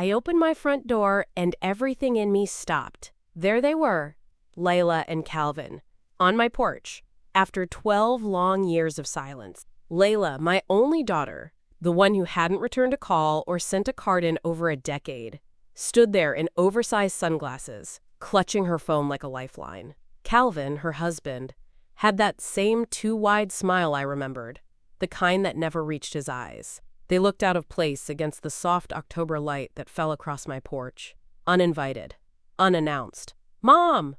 I opened my front door and everything in me stopped. There they were, Layla and Calvin, on my porch, after 12 long years of silence. Layla, my only daughter, the one who hadn't returned a call or sent a card in over a decade, stood there in oversized sunglasses, clutching her phone like a lifeline. Calvin, her husband, had that same too-wide smile I remembered, the kind that never reached his eyes. They looked out of place against the soft October light that fell across my porch, uninvited, unannounced. "Mom,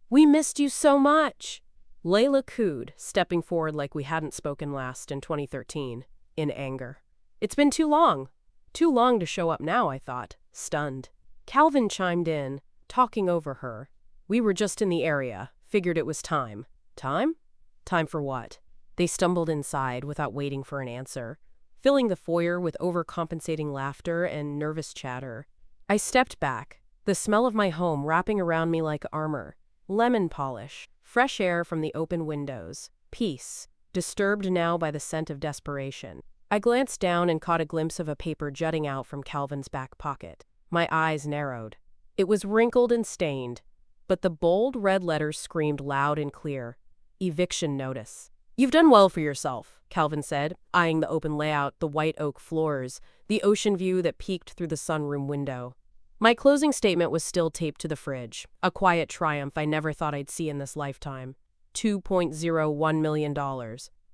we missed you so much," Layla cooed, stepping forward like we hadn't spoken last in 2013, in anger. "It's been too long to show up now," I thought, stunned. Calvin chimed in, talking over her. "We were just in the area, figured it was time." Time? Time for what? They stumbled inside without waiting for an answer, filling the foyer with overcompensating laughter and nervous chatter. I stepped back, the smell of my home wrapping around me like armor. Lemon polish, fresh air from the open windows, peace, disturbed now by the scent of desperation. I glanced down and caught a glimpse of a paper jutting out from Calvin's back pocket. My eyes narrowed. It was wrinkled and stained, but the bold red letters screamed loud and clear. Eviction notice. "You've done well for yourself," Calvin said, eyeing the open layout, the white oak floors, the ocean view that peeked through the sunroom window. My closing statement was still taped to the fridge, a quiet triumph I never thought I'd see in this lifetime. $2.01 million,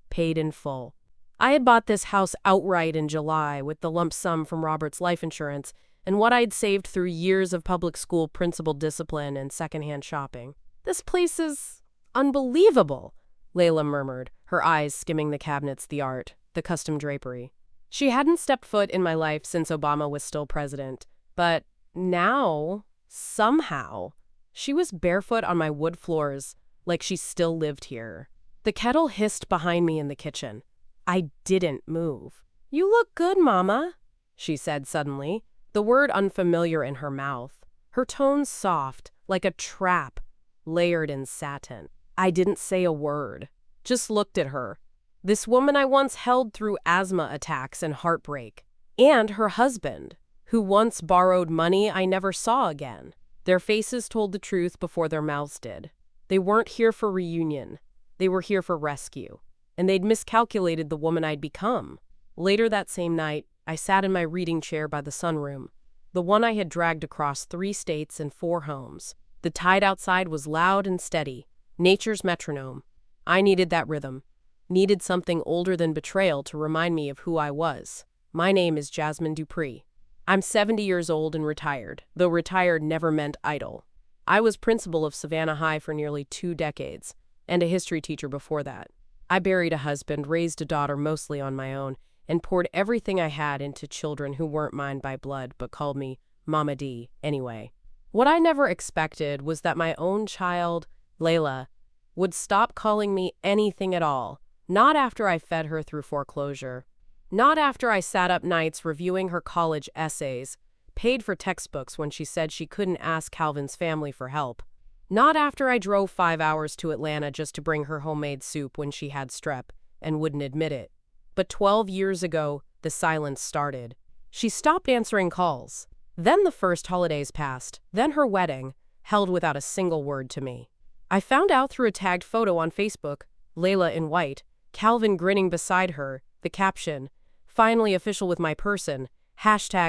paid in full. I had bought this house outright in July with the lump sum from Robert's life insurance and what I'd saved through years of public school principal discipline and secondhand shopping. "This place is unbelievable," Layla murmured, her eyes skimming the cabinets, the art, the custom drapery. She hadn't stepped foot in my life since Obama was still president, but now, somehow, she was barefoot on my wood floors like she still lived here. The kettle hissed behind me in the kitchen. I didn't move. "You look good, Mama," she said suddenly, the word unfamiliar in her mouth, her tone soft, like a trap, layered in satin. I didn't say a word, just looked at her. This woman I once held through asthma attacks and heartbreak, and her husband, who once borrowed money I never saw again. Their faces told the truth before their mouths did. They weren't here for reunion. They were here for rescue. And they'd miscalculated the woman I'd become. Later that same night, I sat in my reading chair by the sunroom, the one I had dragged across 3 states and 4 homes. The tide outside was loud and steady, nature's metronome. I needed that rhythm, needed something older than betrayal to remind me of who I was. My name is Jasmine Dupree. I'm 70 years old and retired, though retired never meant idle. I was principal of Savannah High for nearly 2 decades, and a history teacher before that. I buried a husband, raised a daughter mostly on my own, and poured everything I had into children who weren't mine by blood but called me Mama D anyway. What I never expected was that my own child, Layla, would stop calling me anything at all, not after I fed her through foreclosure, not after I sat up nights reviewing her college essays, paid for textbooks when she said she couldn't ask Calvin's family for help, not after I drove 5 hours to Atlanta just to bring her homemade soup when she had strep and wouldn't admit it. But 12 years ago, the silence started. She stopped answering calls. Then the first holidays passed, then her wedding, held without a single word to me. I found out through a tagged photo on Facebook, Layla in white, Calvin grinning beside her, the caption, "Finally official with my person,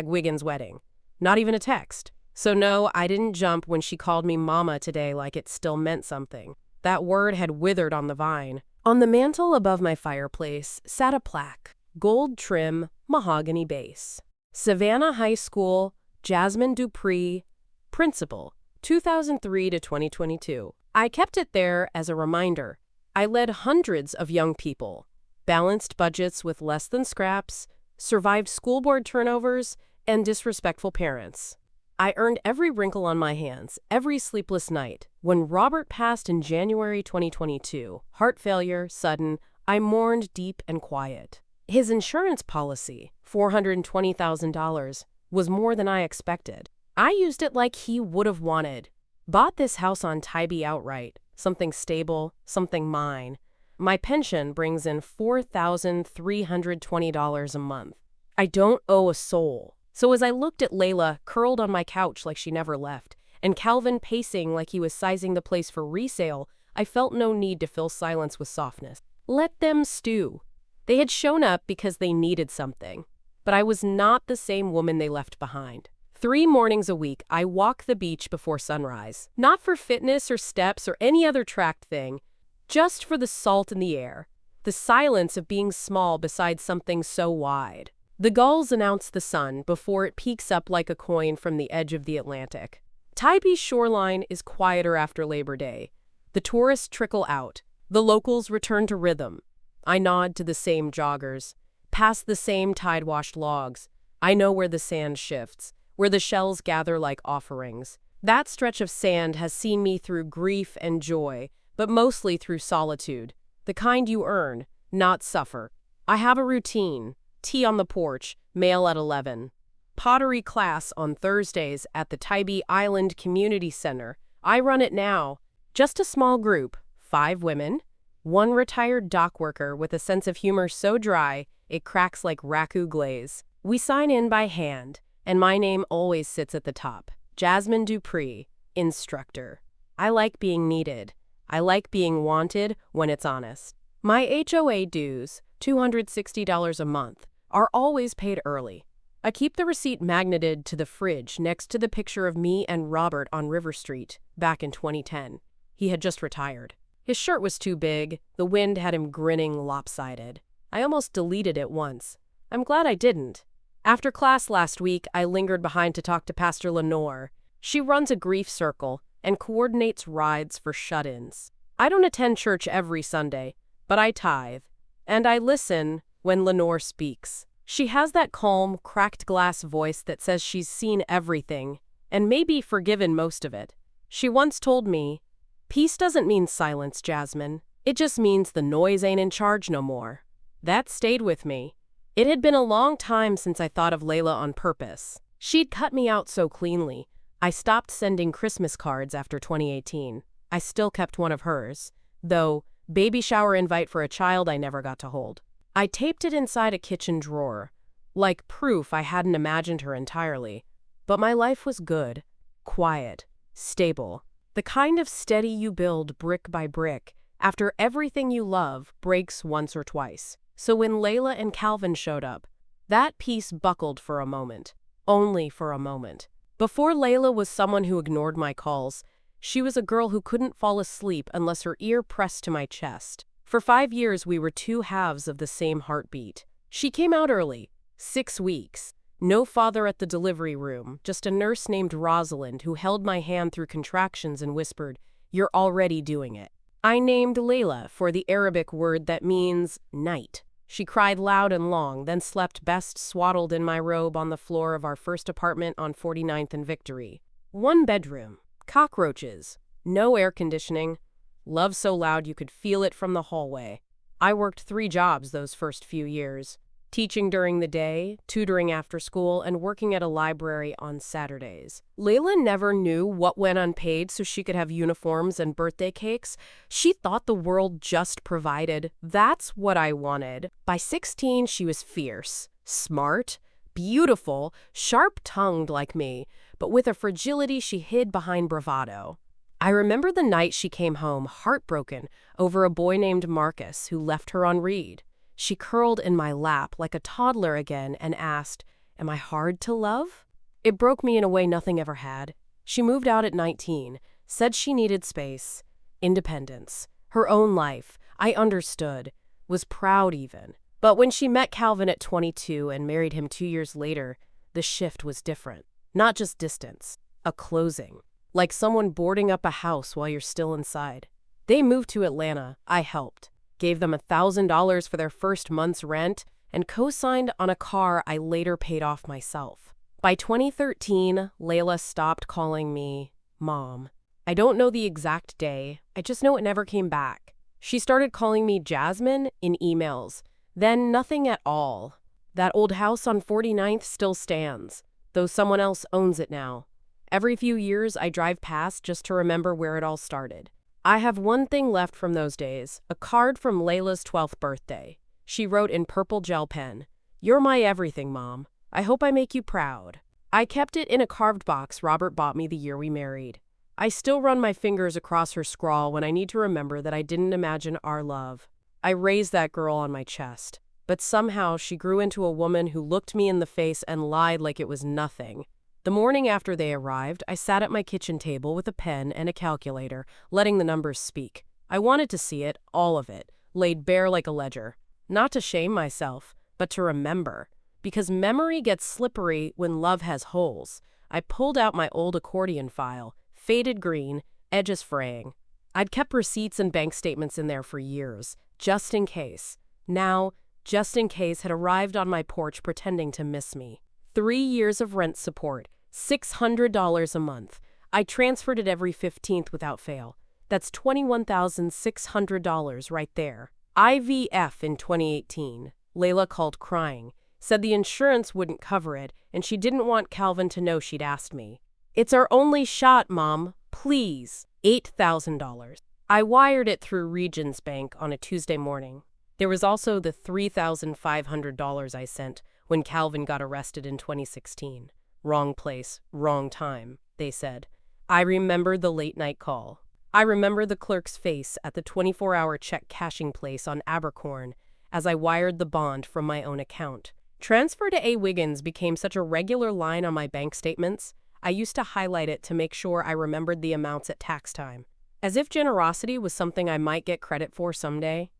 #Wiggins wedding." Not even a text. So no, I didn't jump when she called me Mama today like it still meant something. That word had withered on the vine. On the mantel above my fireplace sat a plaque, gold trim, mahogany base. Savannah High School, Jasmine Dupree, Principal, 2003 to 2022. I kept it there as a reminder. I led hundreds of young people, balanced budgets with less than scraps, survived school board turnovers, and disrespectful parents. I earned every wrinkle on my hands, every sleepless night. When Robert passed in January 2022, heart failure, sudden, I mourned deep and quiet. His insurance policy, $420,000, was more than I expected. I used it like he would have wanted. Bought this house on Tybee outright, something stable, something mine. My pension brings in $4,320 a month. I don't owe a soul. So as I looked at Layla, curled on my couch like she never left, and Calvin pacing like he was sizing the place for resale, I felt no need to fill silence with softness. Let them stew. They had shown up because they needed something. But I was not the same woman they left behind. 3 mornings a week, I walk the beach before sunrise. Not for fitness or steps or any other tracked thing, just for the salt in the air, the silence of being small beside something so wide. The gulls announce the sun before it peaks up like a coin from the edge of the Atlantic. Tybee shoreline is quieter after Labor Day. The tourists trickle out. The locals return to rhythm. I nod to the same joggers, past the same tide-washed logs. I know where the sand shifts, where the shells gather like offerings. That stretch of sand has seen me through grief and joy, but mostly through solitude, the kind you earn, not suffer. I have a routine: tea on the porch, mail at 11. Pottery class on Thursdays at the Tybee Island Community Center. I run it now. Just a small group, 5 women, 1 retired dock worker with a sense of humor so dry it cracks like raku glaze. We sign in by hand, and my name always sits at the top. Jasmine Dupree, instructor. I like being needed. I like being wanted when it's honest. My HOA dues, $260 a month, are always paid early. I keep the receipt magneted to the fridge next to the picture of me and Robert on River Street back in 2010. He had just retired. His shirt was too big. The wind had him grinning lopsided. I almost deleted it once. I'm glad I didn't. After class last week, I lingered behind to talk to Pastor Lenore. She runs a grief circle and coordinates rides for shut-ins. I don't attend church every Sunday, but I tithe, and I listen when Lenore speaks. She has that calm, cracked glass voice that says she's seen everything, and maybe forgiven most of it. She once told me, "Peace doesn't mean silence, Jasmine. It just means the noise ain't in charge no more." That stayed with me. It had been a long time since I thought of Layla on purpose. She'd cut me out so cleanly. I stopped sending Christmas cards after 2018. I still kept one of hers, though baby shower invite for a child I never got to hold. I taped it inside a kitchen drawer, like proof I hadn't imagined her entirely. But my life was good, quiet, stable. The kind of steady you build brick by brick after everything you love breaks once or twice. So when Layla and Calvin showed up, that piece buckled for a moment. Only for a moment. Before Layla was someone who ignored my calls, she was a girl who couldn't fall asleep unless her ear pressed to my chest. For 5 years, we were 2 halves of the same heartbeat. She came out early, 6 weeks. No father at the delivery room, just a nurse named Rosalind who held my hand through contractions and whispered, "You're already doing it." I named Layla for the Arabic word that means night. She cried loud and long, then slept best swaddled in my robe on the floor of our first apartment on 49th and Victory. 1 bedroom, cockroaches, no air conditioning, love so loud you could feel it from the hallway. I worked 3 jobs those first few years. Teaching during the day, tutoring after school, and working at a library on Saturdays. Layla never knew what went unpaid so she could have uniforms and birthday cakes. She thought the world just provided. That's what I wanted. By 16, she was fierce, smart, beautiful, sharp-tongued like me, but with a fragility she hid behind bravado. I remember the night she came home heartbroken over a boy named Marcus who left her on read. She curled in my lap like a toddler again and asked, "Am I hard to love?" It broke me in a way nothing ever had. She moved out at 19, said she needed space, independence, her own life. I understood, was proud even. But when she met Calvin at 22 and married him 2 years later, the shift was different. Not just distance, a closing. Like someone boarding up a house while you're still inside. They moved to Atlanta. I helped. Gave them $1,000 for their first month's rent, and co-signed on a car I later paid off myself. By 2013, Layla stopped calling me Mom. I don't know the exact day, I just know it never came back. She started calling me Jasmine in emails, then nothing at all. That old house on 49th still stands, though someone else owns it now. Every few years, I drive past just to remember where it all started. I have one thing left from those days, a card from Layla's 12th birthday. She wrote in purple gel pen, "You're my everything, Mom. I hope I make you proud. I kept it in a carved box Robert bought me the year we married. I still run my fingers across her scrawl when I need to remember that I didn't imagine our love. I raised that girl on my chest, but somehow she grew into a woman who looked me in the face and lied like it was nothing. The morning after they arrived, I sat at my kitchen table with a pen and a calculator, letting the numbers speak. I wanted to see it, all of it, laid bare like a ledger. Not to shame myself, but to remember. Because memory gets slippery when love has holes. I pulled out my old accordion file, faded green, edges fraying. I'd kept receipts and bank statements in there for years, just in case. Now, just in case had arrived on my porch pretending to miss me. 3 years of rent support, $600 a month. I transferred it every 15th without fail. That's $21,600 right there. IVF in 2018. Layla called crying, said the insurance wouldn't cover it, and she didn't want Calvin to know she'd asked me. It's our only shot, Mom. Please. $8,000. I wired it through Regions Bank on a Tuesday morning. There was also the $3,500 I sent when Calvin got arrested in 2016. Wrong place, wrong time, they said. I remembered the late-night call. I remember the clerk's face at the 24-hour check cashing place on Abercorn as I wired the bond from my own account. Transfer to A. Wiggins became such a regular line on my bank statements, I used to highlight it to make sure I remembered the amounts at tax time. As if generosity was something I might get credit for someday.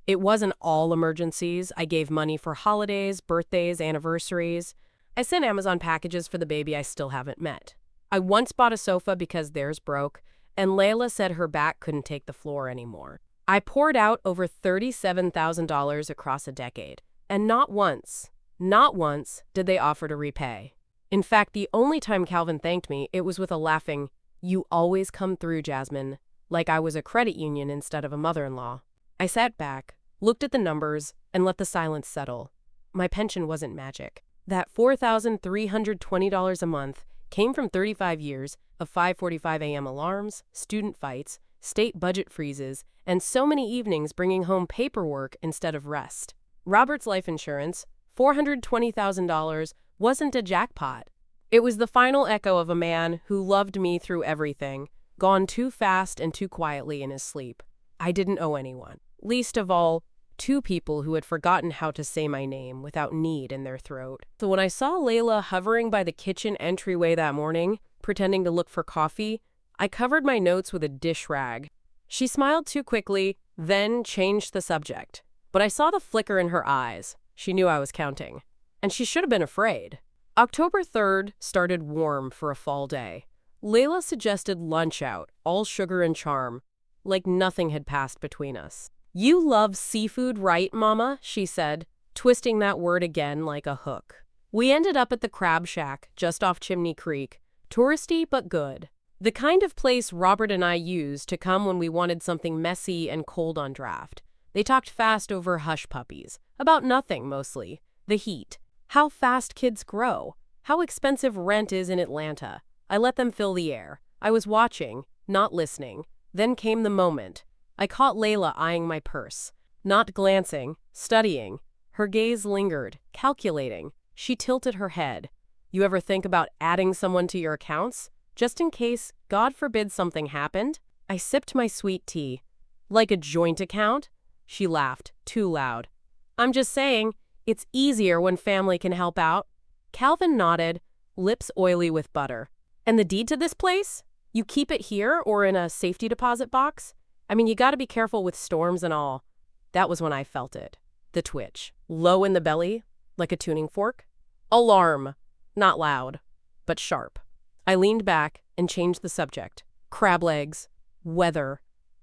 It wasn't all emergencies. I gave money for holidays, birthdays, anniversaries. I sent Amazon packages for the baby I still haven't met. I once bought a sofa because theirs broke, and Layla said her back couldn't take the floor anymore. I poured out over $37,000 across a decade, and not once did they offer to repay. In fact, the only time Calvin thanked me, it was with a laughing, "You always come through, Jasmine," like I was a credit union instead of a mother-in-law. I sat back, looked at the numbers, and let the silence settle. My pension wasn't magic. That $4,320 a month came from 35 years of 5:45 a.m. alarms, student fights, state budget freezes, and so many evenings bringing home paperwork instead of rest. Robert's life insurance, $420,000, wasn't a jackpot. It was the final echo of a man who loved me through everything, gone too fast and too quietly in his sleep. I didn't owe anyone, least of all, 2 people who had forgotten how to say my name without need in their throat. So when I saw Layla hovering by the kitchen entryway that morning, pretending to look for coffee, I covered my notes with a dish rag. She smiled too quickly, then changed the subject. But I saw the flicker in her eyes. She knew I was counting. And she should have been afraid. October 3rd started warm for a fall day. Layla suggested lunch out, all sugar and charm, like nothing had passed between us. "You love seafood, right, Mama?" she said, twisting that word again like a hook. We ended up at the Crab Shack, just off Chimney Creek, touristy but good. The kind of place Robert and I used to come when we wanted something messy and cold on draft. They talked fast over hush puppies, about nothing mostly, the heat, how fast kids grow, how expensive rent is in Atlanta. I let them fill the air. I was watching, not listening. Then came the moment. I caught Layla eyeing my purse, not glancing, studying. Her gaze lingered, calculating. She tilted her head. "You ever think about adding someone to your accounts? Just in case, God forbid, something happened?" I sipped my sweet tea. "Like a joint account?" She laughed, too loud. "I'm just saying, it's easier when family can help out." Calvin nodded, lips oily with butter. "And the deed to this place? You keep it here or in a safety deposit box? I mean, you gotta be careful with storms and all." That was when I felt it. The twitch. Low in the belly, like a tuning fork. Alarm. Not loud, but sharp. I leaned back and changed the subject. Crab legs. Weather.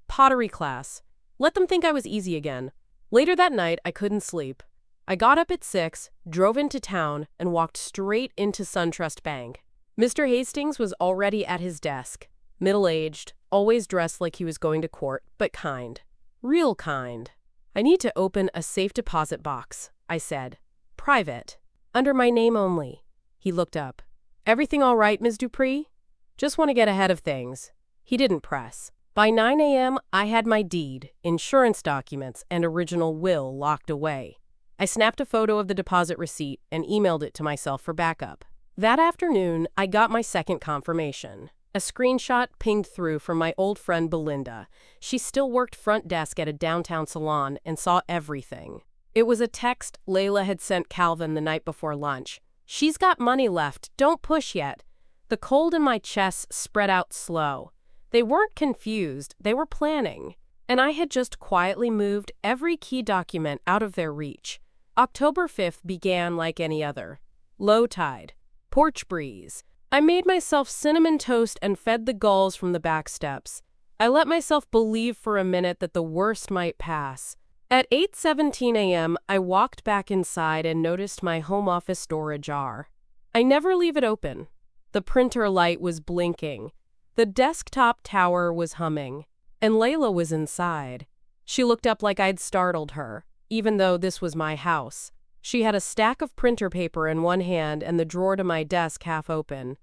Pottery class. Let them think I was easy again. Later that night, I couldn't sleep. I got up at 6, drove into town, and walked straight into SunTrust Bank. Mr. Hastings was already at his desk. Middle-aged, always dressed like he was going to court, but kind. Real kind. "I need to open a safe deposit box," I said. "Private. Under my name only." He looked up. "Everything all right, Ms. Dupree?" "Just want to get ahead of things." He didn't press. By 9 a.m., I had my deed, insurance documents, and original will locked away. I snapped a photo of the deposit receipt and emailed it to myself for backup. That afternoon, I got my second confirmation. A screenshot pinged through from my old friend Belinda. She still worked front desk at a downtown salon and saw everything. It was a text Layla had sent Calvin the night before lunch. "She's got money left. Don't push yet." The cold in my chest spread out slow. They weren't confused. They were planning. And I had just quietly moved every key document out of their reach. October 5th began like any other. Low tide. Porch breeze. I made myself cinnamon toast and fed the gulls from the back steps. I let myself believe for a minute that the worst might pass. At 8:17 a.m., I walked back inside and noticed my home office door ajar. I never leave it open. The printer light was blinking. The desktop tower was humming. And Layla was inside. She looked up like I'd startled her, even though this was my house. She had a stack of printer paper in one hand and the drawer to my desk half open.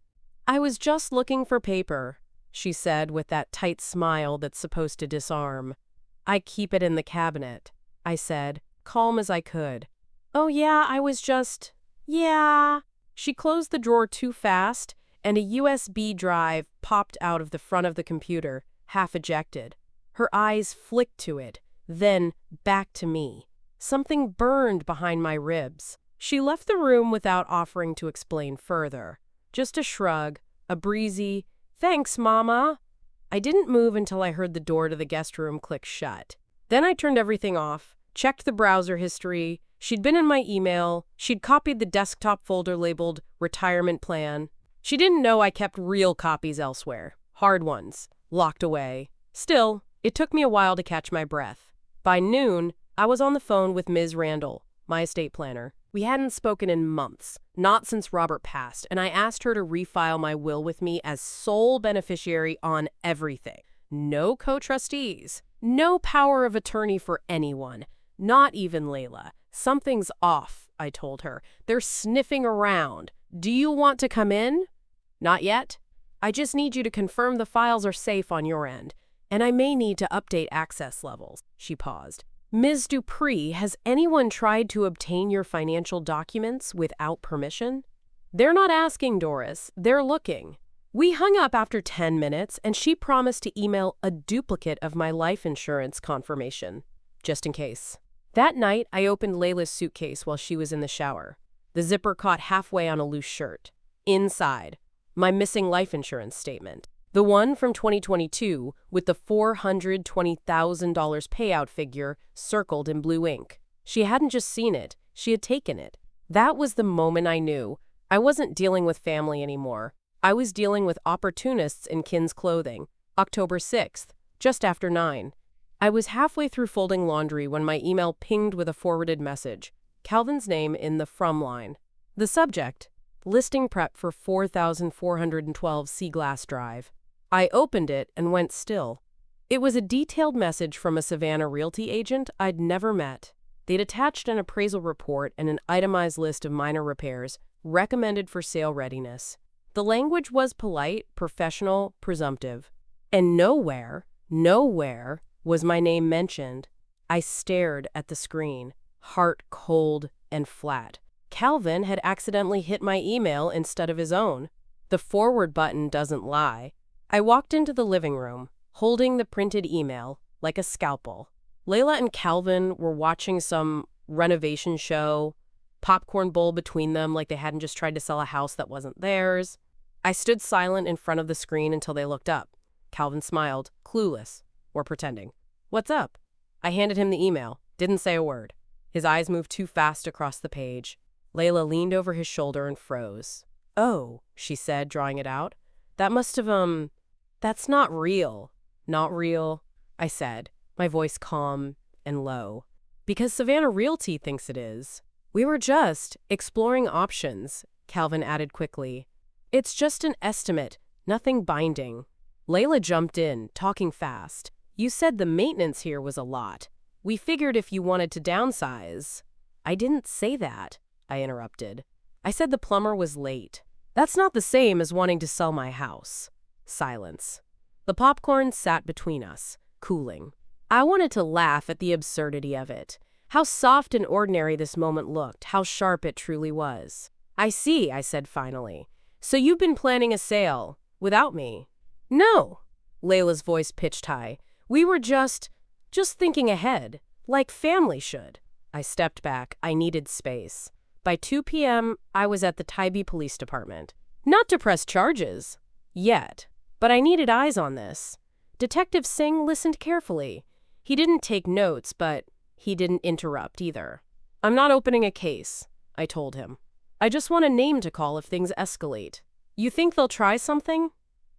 "I was just looking for paper," she said with that tight smile that's supposed to disarm. "I keep it in the cabinet," I said, calm as I could. "Oh yeah, I was just, yeah." She closed the drawer too fast, and a USB drive popped out of the front of the computer, half ejected. Her eyes flicked to it, then back to me. Something burned behind my ribs. She left the room without offering to explain further. Just a shrug, a breezy, "Thanks, Mama." I didn't move until I heard the door to the guest room click shut. Then I turned everything off, checked the browser history. She'd been in my email. She'd copied the desktop folder labeled retirement plan. She didn't know I kept real copies elsewhere, hard ones, locked away. Still, it took me a while to catch my breath. By noon, I was on the phone with Ms. Randall, my estate planner. We hadn't spoken in months, not since Robert passed, and I asked her to refile my will with me as sole beneficiary on everything. No co-trustees, no power of attorney for anyone, not even Layla. "Something's off," I told her. "They're sniffing around. Do you want to come in?" "Not yet. I just need you to confirm the files are safe on your end, and I may need to update access levels." She paused. "Ms. Dupree, has anyone tried to obtain your financial documents without permission?" "They're not asking, Doris. They're looking." We hung up after 10 minutes, and she promised to email a duplicate of my life insurance confirmation, just in case. That night, I opened Layla's suitcase while she was in the shower. The zipper caught halfway on a loose shirt. Inside, my missing life insurance statement. The one from 2022 with the $420,000 payout figure circled in blue ink. She hadn't just seen it, she had taken it. That was the moment I knew I wasn't dealing with family anymore. I was dealing with opportunists in kin's clothing. October 6th, just after 9. I was halfway through folding laundry when my email pinged with a forwarded message. Calvin's name in the from line. The subject, listing prep for 4412 Seaglass Drive. I opened it and went still. It was a detailed message from a Savannah Realty agent I'd never met. They'd attached an appraisal report and an itemized list of minor repairs recommended for sale readiness. The language was polite, professional, presumptive. And nowhere was my name mentioned. I stared at the screen, heart cold and flat. Calvin had accidentally hit my email instead of his own. The forward button doesn't lie. I walked into the living room, holding the printed email like a scalpel. Layla and Calvin were watching some renovation show, popcorn bowl between them like they hadn't just tried to sell a house that wasn't theirs. I stood silent in front of the screen until they looked up. Calvin smiled, clueless, or pretending. "What's up?" I handed him the email, didn't say a word. His eyes moved too fast across the page. Layla leaned over his shoulder and froze. "Oh," she said, drawing it out. "That must have, that's not real." "Not real," I said, my voice calm and low. "Because Savannah Realty thinks it is." "We were just exploring options," Calvin added quickly. "It's just an estimate, nothing binding." Layla jumped in, talking fast. "You said the maintenance here was a lot. We figured if you wanted to downsize." "I didn't say that," I interrupted. "I said the plumber was late. That's not the same as wanting to sell my house." Silence. The popcorn sat between us, cooling. I wanted to laugh at the absurdity of it, How soft and ordinary this moment looked, how sharp it truly was. I see, I said finally. So you've been planning a sale, without me? No. Layla's voice pitched high. We were just thinking ahead, like family should. I stepped back. I needed space. By 2 p.m., I was at the Tybee Police Department. Not to press charges. Yet. But I needed eyes on this. Detective Singh listened carefully. He didn't take notes, but he didn't interrupt either. I'm not opening a case, I told him. I just want a name to call if things escalate. You think they'll try something?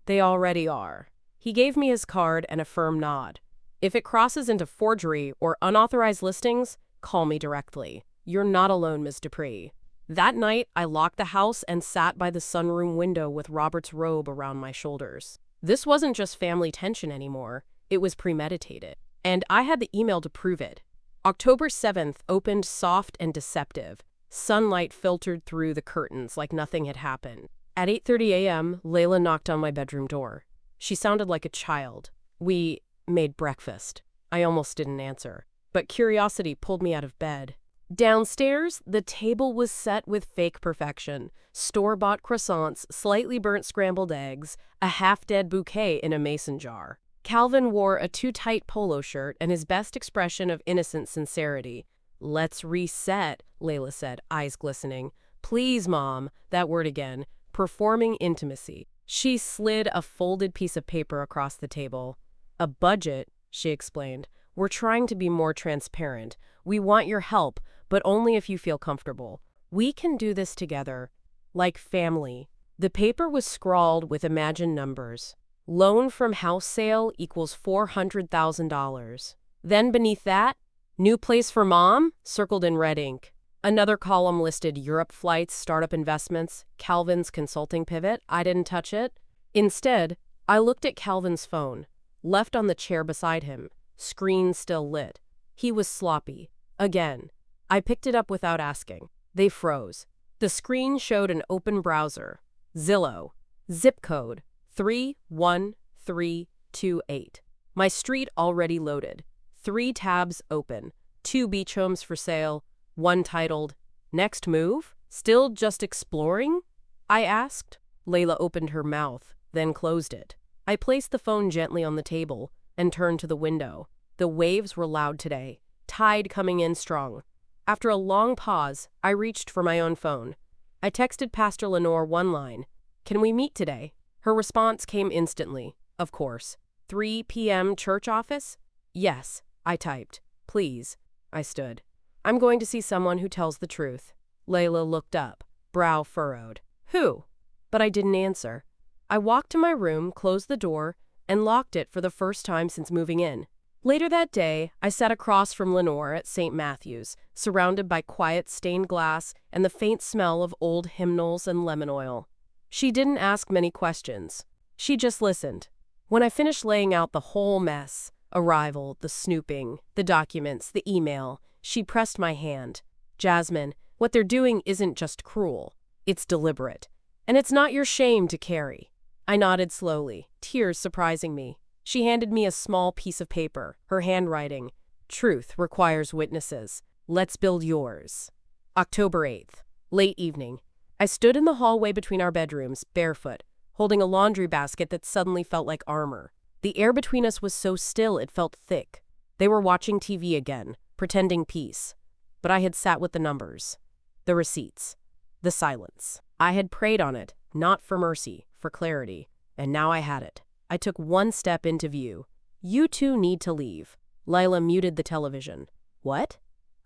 They already are. He gave me his card and a firm nod. If it crosses into forgery or unauthorized listings, call me directly. You're not alone, Ms. Dupree. That night, I locked the house and sat by the sunroom window with Robert's robe around my shoulders. This wasn't just family tension anymore. It was premeditated. And I had the email to prove it. October 7th opened soft and deceptive. Sunlight filtered through the curtains like nothing had happened. At 8:30 a.m., Layla knocked on my bedroom door. She sounded like a child. We made breakfast. I almost didn't answer, but curiosity pulled me out of bed. Downstairs, the table was set with fake perfection. Store-bought croissants, slightly burnt scrambled eggs, a half-dead bouquet in a mason jar. Calvin wore a too-tight polo shirt and his best expression of innocent sincerity. Let's reset, Layla said, eyes glistening. Please, Mom, that word again. Performing intimacy. She slid a folded piece of paper across the table. A budget, she explained. We're trying to be more transparent. We want your help, but only if you feel comfortable. We can do this together, like family. The paper was scrawled with imagined numbers. Loan from house sale equals $400,000. Then beneath that, new place for Mom, circled in red ink. Another column listed Europe flights, startup investments, Calvin's consulting pivot. I didn't touch it. Instead, I looked at Calvin's phone, left on the chair beside him, screen still lit. He was sloppy. Again. I picked it up without asking. They froze. The screen showed an open browser. Zillow. Zip code 31328. My street already loaded. 3 tabs open. 2 beach homes for sale. One titled, Next Move? Still just exploring? I asked. Layla opened her mouth, then closed it. I placed the phone gently on the table and turned to the window. The waves were loud today, tide coming in strong. After a long pause, I reached for my own phone. I texted Pastor Lenore one line. Can we meet today? Her response came instantly. Of course. 3 p.m. church office? Yes, I typed. Please. I stood. I'm going to see someone who tells the truth. Layla looked up, brow furrowed. Who? But I didn't answer. I walked to my room, closed the door, and locked it for the first time since moving in. Later that day, I sat across from Lenore at St. Matthew's, surrounded by quiet stained glass and the faint smell of old hymnals and lemon oil. She didn't ask many questions. She just listened. When I finished laying out the whole mess, arrival, the snooping, the documents, the email, she pressed my hand. Jasmine, what they're doing isn't just cruel. It's deliberate. And it's not your shame to carry. I nodded slowly, tears surprising me. She handed me a small piece of paper, her handwriting. Truth requires witnesses. Let's build yours. October 8th, late evening. I stood in the hallway between our bedrooms, barefoot, holding a laundry basket that suddenly felt like armor. The air between us was so still it felt thick. They were watching TV again, pretending peace. But I had sat with the numbers, the receipts, the silence. I had prayed on it, not for mercy, for clarity, and now I had it. I took one step into view. You two need to leave. Layla muted the television. What?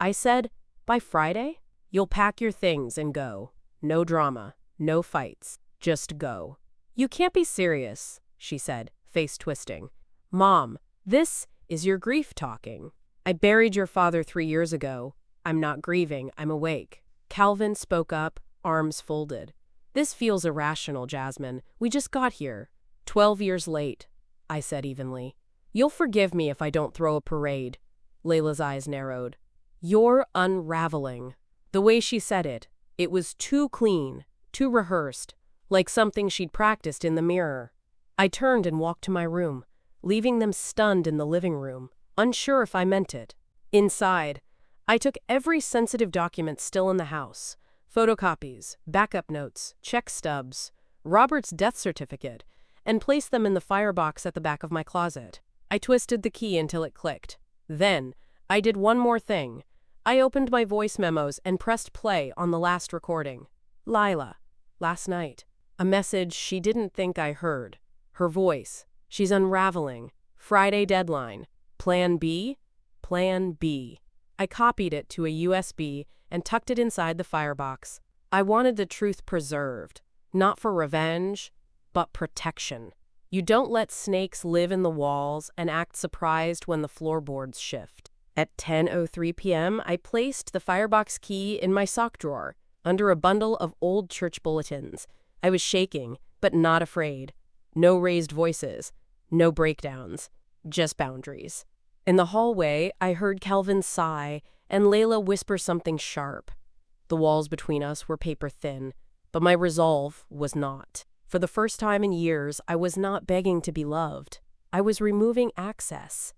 I said, by Friday? You'll pack your things and go. No drama, no fights, just go. You can't be serious, she said, face twisting. Mom, this is your grief talking. I buried your father 3 years ago. I'm not grieving, I'm awake. Calvin spoke up, arms folded. This feels irrational, Jasmine. We just got here. 12 years late, I said evenly. You'll forgive me if I don't throw a parade. Layla's eyes narrowed. You're unraveling. The way she said it, it was too clean, too rehearsed, like something she'd practiced in the mirror. I turned and walked to my room, leaving them stunned in the living room, unsure if I meant it. Inside, I took every sensitive document still in the house, photocopies, backup notes, check stubs, Robert's death certificate, and placed them in the firebox at the back of my closet. I twisted the key until it clicked. Then, I did one more thing. I opened my voice memos and pressed play on the last recording. Lila, last night. A message she didn't think I heard. Her voice. She's unraveling. Friday deadline. Plan B? Plan B. I copied it to a USB and tucked it inside the firebox. I wanted the truth preserved. Not for revenge, but protection. You don't let snakes live in the walls and act surprised when the floorboards shift. At 10:03 p.m., I placed the firebox key in my sock drawer, under a bundle of old church bulletins. I was shaking, but not afraid. No raised voices, no breakdowns, just boundaries. In the hallway, I heard Calvin sigh and Layla whisper something sharp. The walls between us were paper thin, but my resolve was not. For the first time in years, I was not begging to be loved. I was removing access.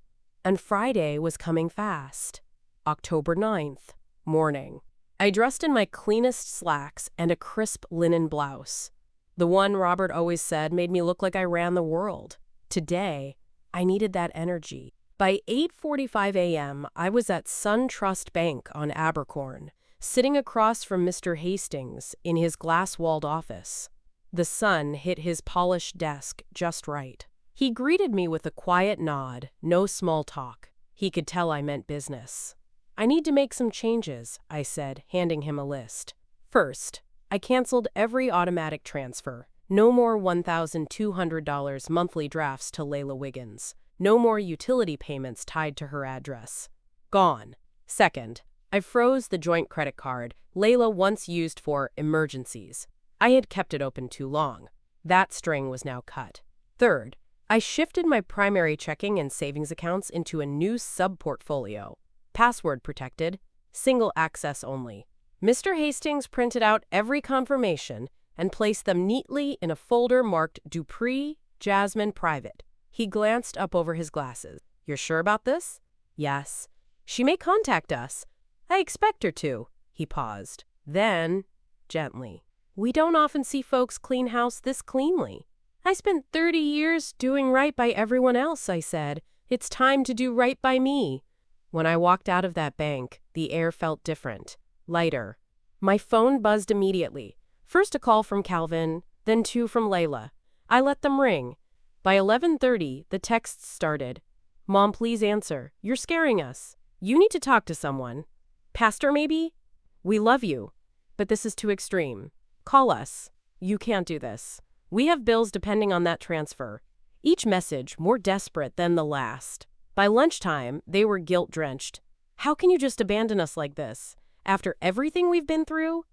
And Friday was coming fast. October 9th, morning. I dressed in my cleanest slacks and a crisp linen blouse. The one Robert always said made me look like I ran the world. Today, I needed that energy. By 8:45 a.m., I was at SunTrust Bank on Abercorn, sitting across from Mr. Hastings in his glass-walled office. The sun hit his polished desk just right. He greeted me with a quiet nod, no small talk. He could tell I meant business. I need to make some changes, I said, handing him a list. First, I canceled every automatic transfer. No more $1,200 monthly drafts to Layla Wiggins. No more utility payments tied to her address. Gone. Second, I froze the joint credit card Layla once used for emergencies. I had kept it open too long. That string was now cut. Third, I shifted my primary checking and savings accounts into a new sub-portfolio. Password protected, single access only. Mr. Hastings printed out every confirmation and placed them neatly in a folder marked Dupree, Jasmine Private. He glanced up over his glasses. You're sure about this? Yes. She may contact us. I expect her to. He paused. Then, gently. We don't often see folks clean house this cleanly. I spent 30 years doing right by everyone else, I said. It's time to do right by me. When I walked out of that bank, the air felt different, lighter. My phone buzzed immediately. First a call from Calvin, then two from Layla. I let them ring. By 11:30, the texts started. Mom, please answer. You're scaring us. You need to talk to someone. Pastor, maybe? We love you, but this is too extreme. Call us. You can't do this. We have bills depending on that transfer. Each message more desperate than the last. By lunchtime, they were guilt-drenched. How can you just abandon us like this? After everything we've been through?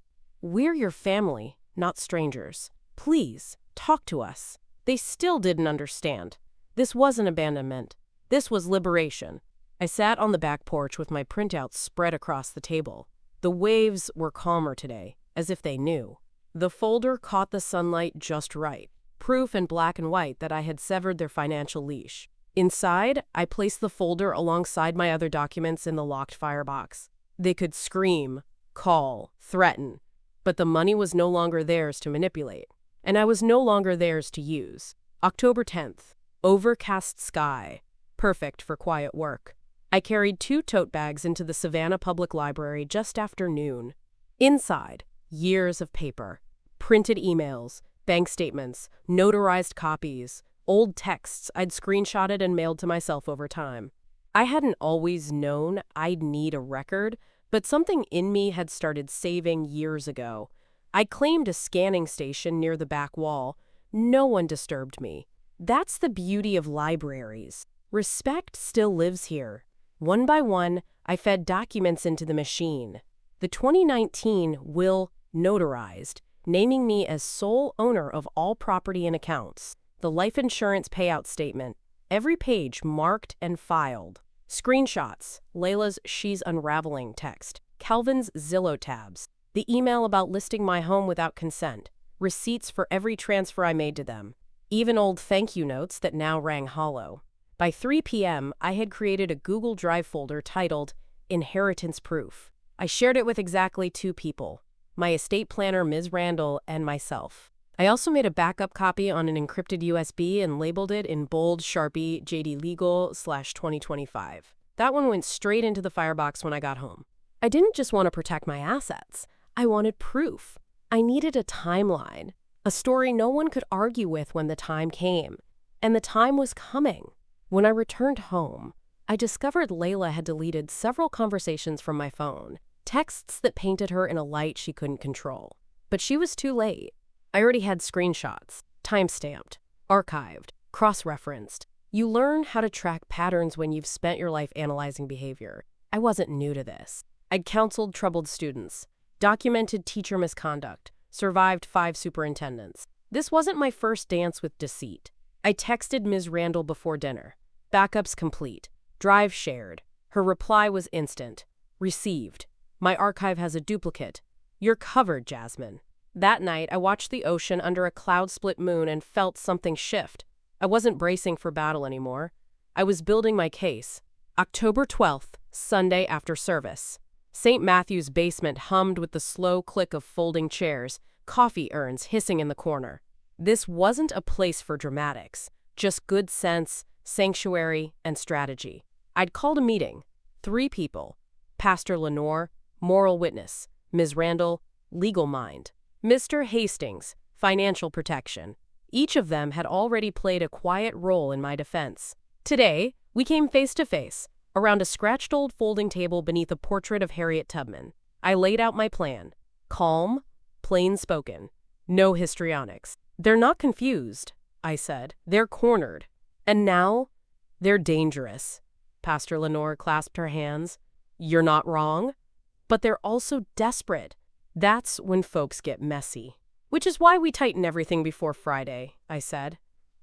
We're your family, not strangers. Please, talk to us. They still didn't understand. This wasn't abandonment. This was liberation. I sat on the back porch with my printouts spread across the table. The waves were calmer today, as if they knew. The folder caught the sunlight just right, proof in black and white that I had severed their financial leash. Inside, I placed the folder alongside my other documents in the locked firebox. They could scream, call, threaten, but the money was no longer theirs to manipulate, and I was no longer theirs to use. October 10th, overcast sky, perfect for quiet work. I carried 2 tote bags into the Savannah Public Library just after noon. Inside, years of paper, printed emails, bank statements, notarized copies, old texts I'd screenshotted and mailed to myself over time. I hadn't always known I'd need a record, but something in me had started saving years ago. I claimed a scanning station near the back wall. No one disturbed me. That's the beauty of libraries. Respect still lives here. One by one, I fed documents into the machine. The 2019 will notarized, naming me as sole owner of all property and accounts. The life insurance payout statement, every page marked and filed. Screenshots, Layla's "She's Unraveling" text, Calvin's Zillow tabs, the email about listing my home without consent, receipts for every transfer I made to them, even old thank you notes that now rang hollow. By 3 p.m., I had created a Google Drive folder titled inheritance proof. I shared it with exactly 2 people, my estate planner, Ms. Randall, and myself. I also made a backup copy on an encrypted USB and labeled it in bold Sharpie JD Legal/2025. That one went straight into the firebox when I got home. I didn't just want to protect my assets. I wanted proof. I needed a timeline, a story no one could argue with when the time came. And the time was coming. When I returned home, I discovered Layla had deleted several conversations from my phone, texts that painted her in a light she couldn't control. But she was too late. I already had screenshots, timestamped, archived, cross-referenced. You learn how to track patterns when you've spent your life analyzing behavior. I wasn't new to this. I'd counseled troubled students, documented teacher misconduct, survived 5 superintendents. This wasn't my first dance with deceit. I texted Ms. Randall before dinner. Backups complete. Drive shared. Her reply was instant. Received. My archive has a duplicate. You're covered, Jasmine. That night, I watched the ocean under a cloud-split moon and felt something shift. I wasn't bracing for battle anymore. I was building my case. October 12th, Sunday after service. St. Matthew's basement hummed with the slow click of folding chairs, coffee urns hissing in the corner. This wasn't a place for dramatics, just good sense, sanctuary, and strategy. I'd called a meeting. 3 people. Pastor Lenore, moral witness. Ms. Randall, legal mind. Mr. Hastings, financial protection. Each of them had already played a quiet role in my defense. Today, we came face to face, around a scratched old folding table beneath a portrait of Harriet Tubman. I laid out my plan. Calm, plain-spoken. No histrionics. They're not confused, I said. They're cornered. And now, they're dangerous. Pastor Lenore clasped her hands. You're not wrong. But they're also desperate. That's when folks get messy. Which is why we tighten everything before Friday, I said.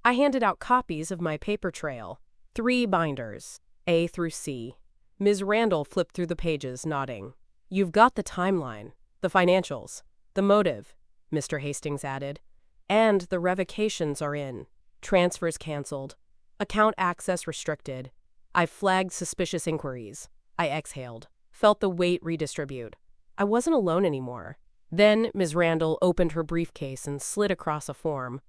I handed out copies of my paper trail. 3 binders, A through C. Ms. Randall flipped through the pages, nodding. You've got the timeline, the financials, the motive, Mr. Hastings added. And the revocations are in. Transfers canceled. Account access restricted. I flagged suspicious inquiries. I exhaled, felt the weight redistribute. I wasn't alone anymore. Then Ms. Randall opened her briefcase and slid across a form.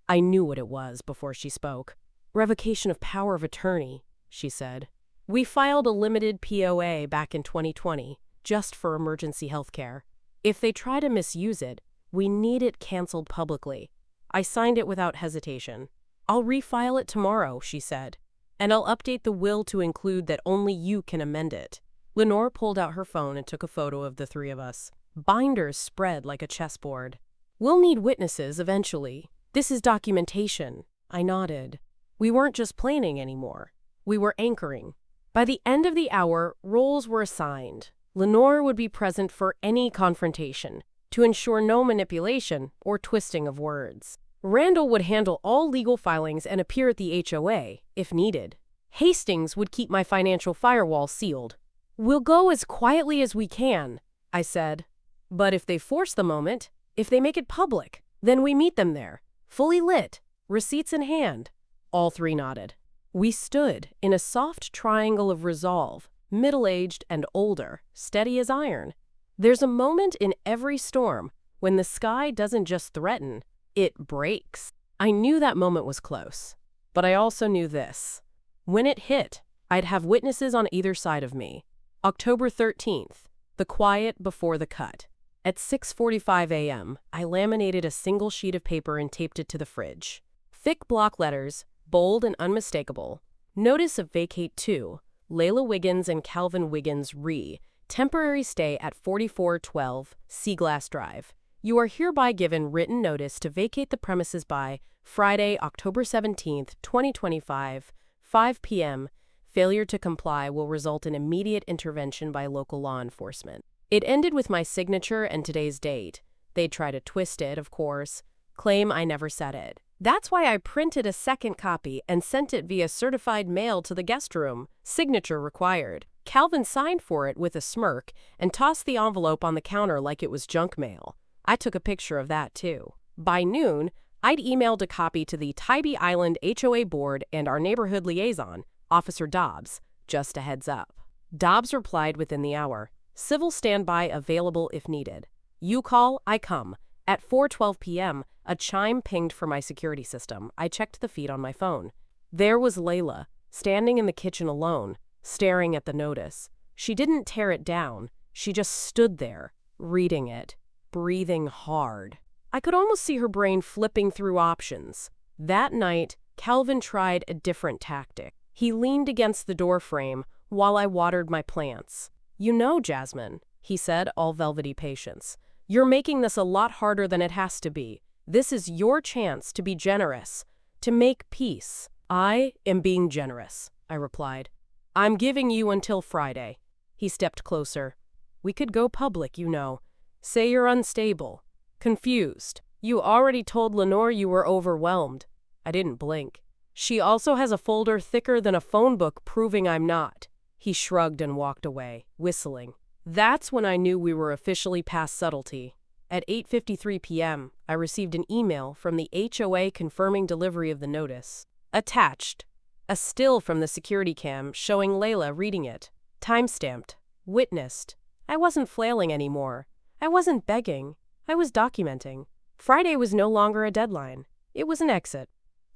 I knew what it was before she spoke. Revocation of power of attorney, she said. We filed a limited POA back in 2020, just for emergency health care. If they try to misuse it, we need it canceled publicly. I signed it without hesitation. I'll refile it tomorrow, she said. And I'll update the will to include that only you can amend it. Lenore pulled out her phone and took a photo of the 3 of us. Binders spread like a chessboard. We'll need witnesses eventually. This is documentation. I nodded. We weren't just planning anymore. We were anchoring. By the end of the hour, roles were assigned. Lenore would be present for any confrontation, to ensure no manipulation or twisting of words. Randall would handle all legal filings and appear at the HOA, if needed. Hastings would keep my financial firewall sealed. We'll go as quietly as we can, I said. But if they force the moment, if they make it public, then we meet them there, fully lit, receipts in hand. All 3 nodded. We stood in a soft triangle of resolve, middle-aged and older, steady as iron. There's a moment in every storm when the sky doesn't just threaten, it breaks. I knew that moment was close, but I also knew this. When it hit, I'd have witnesses on either side of me. October 13th, the quiet before the cut. At 6:45 a.m., I laminated a single sheet of paper and taped it to the fridge. Thick block letters, bold and unmistakable. Notice of vacate 2, Layla Wiggins and Calvin Wiggins re. Temporary stay at 4412 Seaglass Drive. You are hereby given written notice to vacate the premises by Friday, October 17th, 2025, 5 p.m. Failure to comply will result in immediate intervention by local law enforcement. It ended with my signature and today's date. They'd try to twist it, of course, claim I never said it. That's why I printed a second copy and sent it via certified mail to the guest room. Signature required. Calvin signed for it with a smirk and tossed the envelope on the counter like it was junk mail. I took a picture of that, too. By noon, I'd emailed a copy to the Tybee Island HOA board and our neighborhood liaison, Officer Dobbs, just a heads up. Dobbs replied within the hour. Civil standby available if needed. You call, I come. At 4:12 p.m., a chime pinged for my security system. I checked the feed on my phone. There was Layla, standing in the kitchen alone, staring at the notice. She didn't tear it down. She just stood there, reading it, breathing hard. I could almost see her brain flipping through options. That night, Calvin tried a different tactic. He leaned against the doorframe while I watered my plants. You know, Jasmine, he said, all velvety patience. You're making this a lot harder than it has to be. This is your chance to be generous, to make peace. I am being generous, I replied. I'm giving you until Friday. He stepped closer. We could go public, you know. Say you're unstable, confused. You already told Lenore you were overwhelmed. I didn't blink. She also has a folder thicker than a phone book proving I'm not. He shrugged and walked away, whistling. That's when I knew we were officially past subtlety. At 8:53 p.m., I received an email from the HOA confirming delivery of the notice. Attached, a still from the security cam showing Layla reading it. Timestamped. Witnessed. I wasn't flailing anymore. I wasn't begging. I was documenting. Friday was no longer a deadline. It was an exit.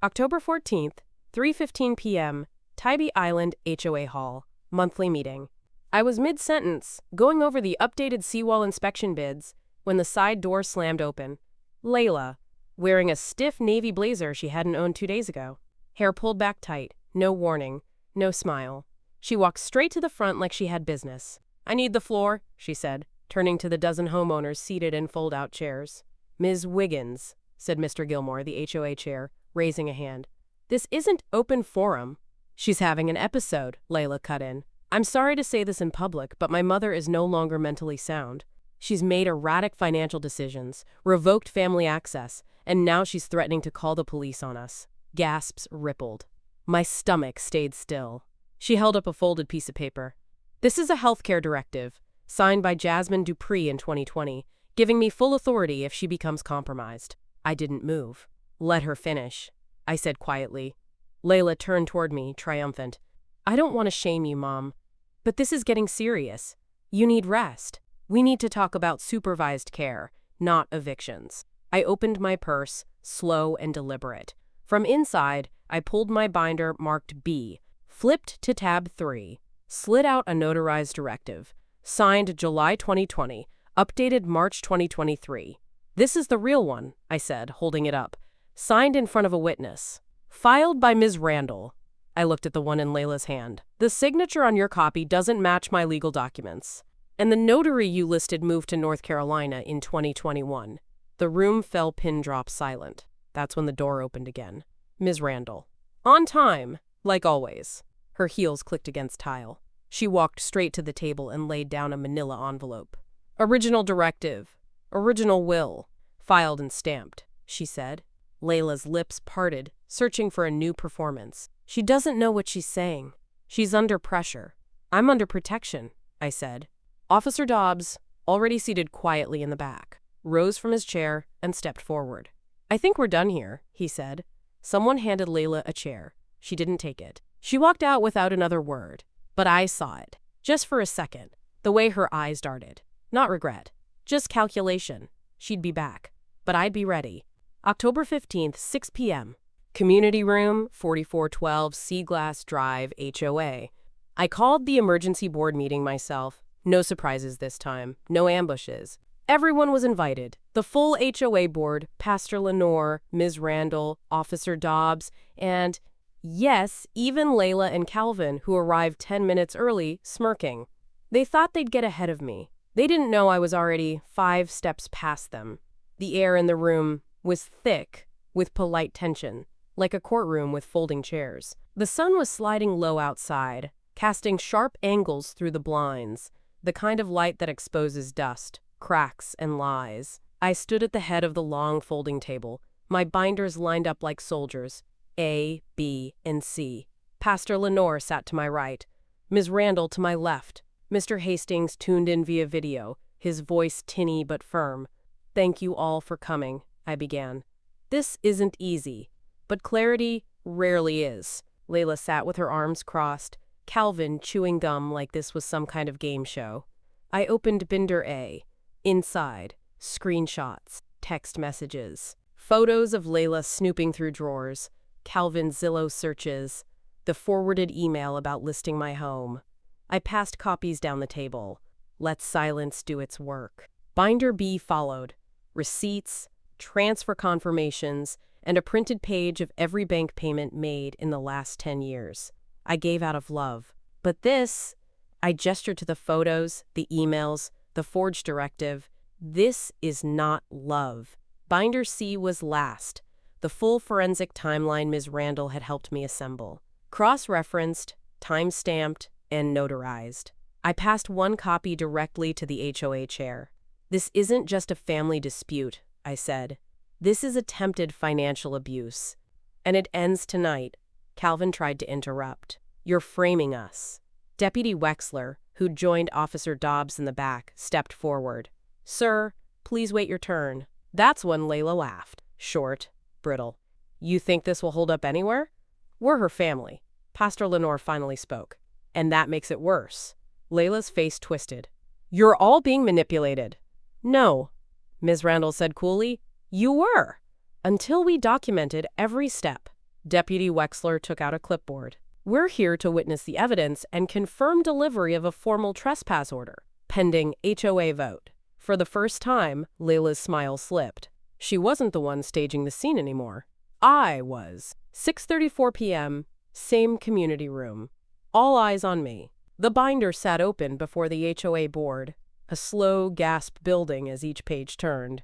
October 14th, 3:15 p.m., Tybee Island HOA Hall. Monthly meeting. I was mid-sentence, going over the updated seawall inspection bids, when the side door slammed open. Layla, wearing a stiff navy blazer she hadn't owned 2 days ago. Hair pulled back tight, no warning, no smile. She walked straight to the front like she had business. I need the floor, she said, turning to the dozen homeowners seated in fold-out chairs. Ms. Wiggins, said Mr. Gilmore, the HOA chair, raising a hand. This isn't open forum. She's having an episode, Layla cut in. I'm sorry to say this in public, but my mother is no longer mentally sound. She's made erratic financial decisions, revoked family access, and now she's threatening to call the police on us. Gasps rippled. My stomach stayed still. She held up a folded piece of paper. This is a healthcare directive, signed by Jasmine Dupree in 2020, giving me full authority if she becomes compromised. I didn't move. Let her finish, I said quietly. Layla turned toward me, triumphant. I don't want to shame you, Mom, but this is getting serious. You need rest. We need to talk about supervised care, not evictions. I opened my purse, slow and deliberate. From inside, I pulled my binder marked B, flipped to tab 3, slid out a notarized directive, signed July 2020, updated March 2023. This is the real one, I said, holding it up, signed in front of a witness. Filed by Ms. Randall. I looked at the one in Layla's hand. The signature on your copy doesn't match my legal documents. And the notary you listed moved to North Carolina in 2021. The room fell pin-drop silent. That's when the door opened again. Ms. Randall. On time, like always. Her heels clicked against tile. She walked straight to the table and laid down a manila envelope. Original directive. Original will. Filed and stamped, she said. Layla's lips parted, searching for a new performance. She doesn't know what she's saying. She's under pressure. I'm under protection, I said. Officer Dobbs, already seated quietly in the back, rose from his chair and stepped forward. I think we're done here, he said. Someone handed Layla a chair. She didn't take it. She walked out without another word. But I saw it, just for a second, the way her eyes darted. Not regret, just calculation. She'd be back, but I'd be ready. October 15th, 6 p.m. Community Room, 4412 Seaglass Drive, HOA. I called the emergency board meeting myself. No surprises this time, no ambushes. Everyone was invited. The full HOA board, Pastor Lenore, Ms. Randall, Officer Dobbs, and, yes, even Layla and Calvin, who arrived 10 minutes early, smirking. They thought they'd get ahead of me. They didn't know I was already 5 steps past them. The air in the room was thick with polite tension, like a courtroom with folding chairs. The sun was sliding low outside, casting sharp angles through the blinds, the kind of light that exposes dust, cracks, and lies. I stood at the head of the long folding table, my binders lined up like soldiers, A, B, and C. Pastor Lenore sat to my right, Ms. Randall to my left. Mr. Hastings tuned in via video, his voice tinny but firm. Thank you all for coming, I began. This isn't easy, but clarity rarely is. Layla sat with her arms crossed, Calvin chewing gum like this was some kind of game show. I opened Binder A. Inside, screenshots, text messages, photos of Layla snooping through drawers, Calvin's Zillow searches, the forwarded email about listing my home. I passed copies down the table. Let silence do its work. Binder B followed. Receipts, transfer confirmations, and a printed page of every bank payment made in the last 10 years. I gave out of love. But this, I gestured to the photos, the emails, the forged directive. This is not love. Binder C was last. The full forensic timeline Ms. Randall had helped me assemble. Cross-referenced, time-stamped, and notarized. I passed one copy directly to the HOA chair. This isn't just a family dispute, I said. This is attempted financial abuse. And it ends tonight. Calvin tried to interrupt. You're framing us. Deputy Wexler, who'd joined Officer Dobbs in the back, stepped forward. Sir, please wait your turn. That's when Layla laughed. Short, brittle. You think this will hold up anywhere? We're her family. Pastor Lenore finally spoke. And that makes it worse. Layla's face twisted. You're all being manipulated. No, Ms. Randall said coolly. You were. Until we documented every step. Deputy Wexler took out a clipboard. We're here to witness the evidence and confirm delivery of a formal trespass order, pending HOA vote. For the first time, Layla's smile slipped. She wasn't the one staging the scene anymore. I was. 6:34 p.m., same community room. All eyes on me. The binder sat open before the HOA board, a slow gasp building as each page turned.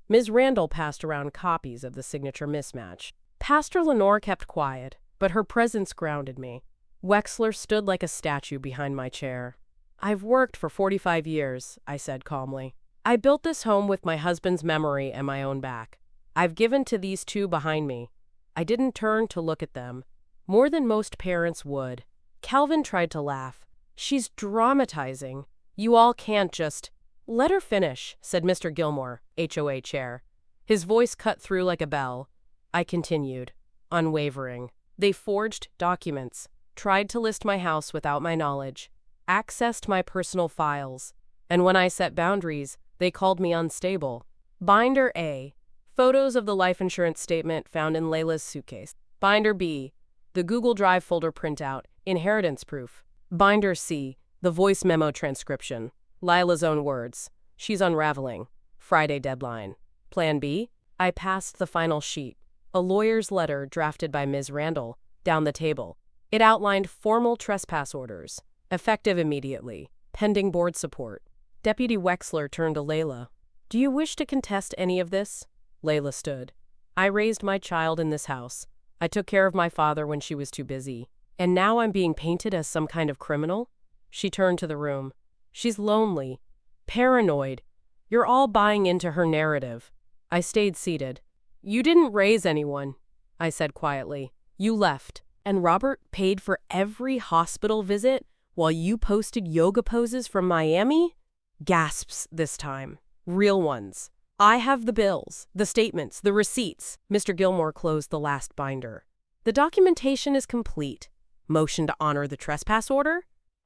Ms. Randall passed around copies of the signature mismatch. Pastor Lenore kept quiet, but her presence grounded me. Wexler stood like a statue behind my chair. I've worked for 45 years, I said calmly. I built this home with my husband's memory and my own back. I've given to these two behind me. I didn't turn to look at them, more than most parents would. Calvin tried to laugh. She's dramatizing. You all can't just... Let her finish, said Mr. Gilmore, HOA chair. His voice cut through like a bell. I continued, unwavering. They forged documents, tried to list my house without my knowledge, accessed my personal files, and when I set boundaries, they called me unstable. Binder A, photos of the life insurance statement found in Layla's suitcase. Binder B, the Google Drive folder printout, inheritance proof. Binder C, the voice memo transcription. Lila's own words. She's unraveling. Friday deadline. Plan B? I passed the final sheet, a lawyer's letter drafted by Ms. Randall, down the table. It outlined formal trespass orders, effective immediately, pending board support. Deputy Wexler turned to Layla. Do you wish to contest any of this? Layla stood. I raised my child in this house. I took care of my father when she was too busy. And now I'm being painted as some kind of criminal? She turned to the room. She's lonely, paranoid. You're all buying into her narrative. I stayed seated. You didn't raise anyone, I said quietly. You left, and Robert paid for every hospital visit while you posted yoga poses from Miami? Gasps this time. Real ones. I have the bills, the statements, the receipts. Mr. Gilmore closed the last binder. The documentation is complete. Motion to honor the trespass order?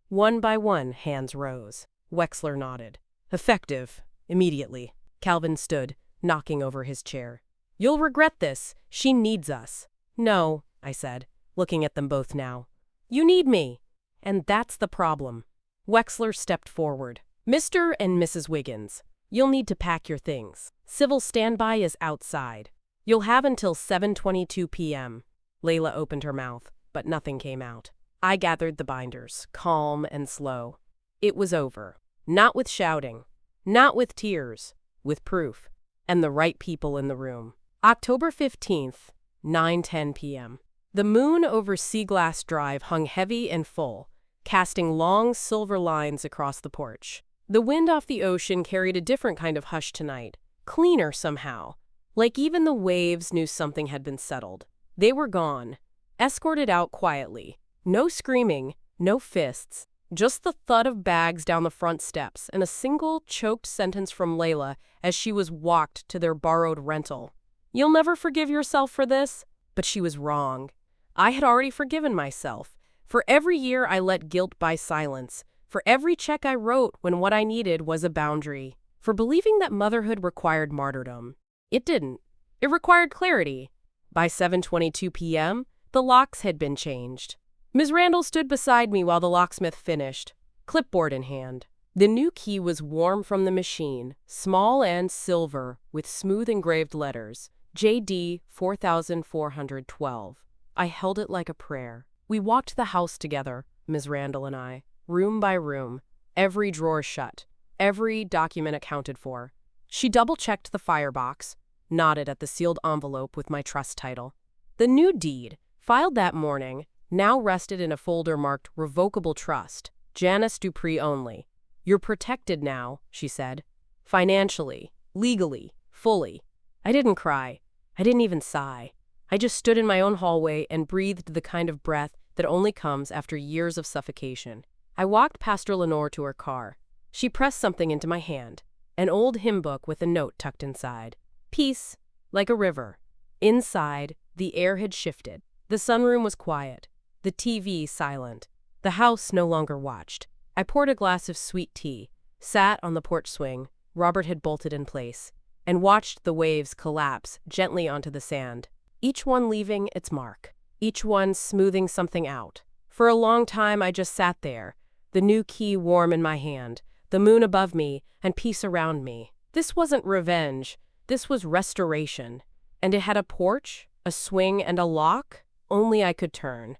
One by one, hands rose. Wexler nodded. Effective. Immediately. Calvin stood, knocking over his chair. You'll regret this. She needs us. No, I said, looking at them both now. You need me. And that's the problem. Wexler stepped forward. Mr. and Mrs. Wiggins, you'll need to pack your things. Civil standby is outside. You'll have until 7:22 p.m. Layla opened her mouth, but nothing came out. I gathered the binders, calm and slow. It was over. Not with shouting. Not with tears. With proof. And the right people in the room. October 15th, 9:10 p.m. The moon over Seaglass Drive hung heavy and full, casting long silver lines across the porch. The wind off the ocean carried a different kind of hush tonight, cleaner somehow, like even the waves knew something had been settled. They were gone, escorted out quietly. No screaming, no fists, just the thud of bags down the front steps and a single choked sentence from Layla as she was walked to their borrowed rental. You'll never forgive yourself for this? But she was wrong. I had already forgiven myself. For every year I let guilt buy silence. For every check I wrote when what I needed was a boundary. For believing that motherhood required martyrdom. It didn't. It required clarity. By 7:22 p.m., the locks had been changed. Ms. Randall stood beside me while the locksmith finished, clipboard in hand. The new key was warm from the machine, small and silver, with smooth engraved letters, JD 4412. I held it like a prayer. We walked the house together, Ms. Randall and I, room by room, every drawer shut, every document accounted for. She double-checked the firebox, nodded at the sealed envelope with my trust title. The new deed, filed that morning, now rested in a folder marked Revocable Trust, Janice Dupree only. You're protected now, she said. Financially, legally, fully. I didn't cry. I didn't even sigh. I just stood in my own hallway and breathed the kind of breath that only comes after years of suffocation. I walked past Lenore to her car. She pressed something into my hand, an old hymn book with a note tucked inside. Peace, like a river. Inside, the air had shifted. The sunroom was quiet, the TV silent. The house no longer watched. I poured a glass of sweet tea, sat on the porch swing Robert had bolted in place, and watched the waves collapse gently onto the sand, each one leaving its mark, each one smoothing something out. For a long time I just sat there, the new key warm in my hand, the moon above me, and peace around me. This wasn't revenge, this was restoration. And it had a porch, a swing, and a lock only I could turn.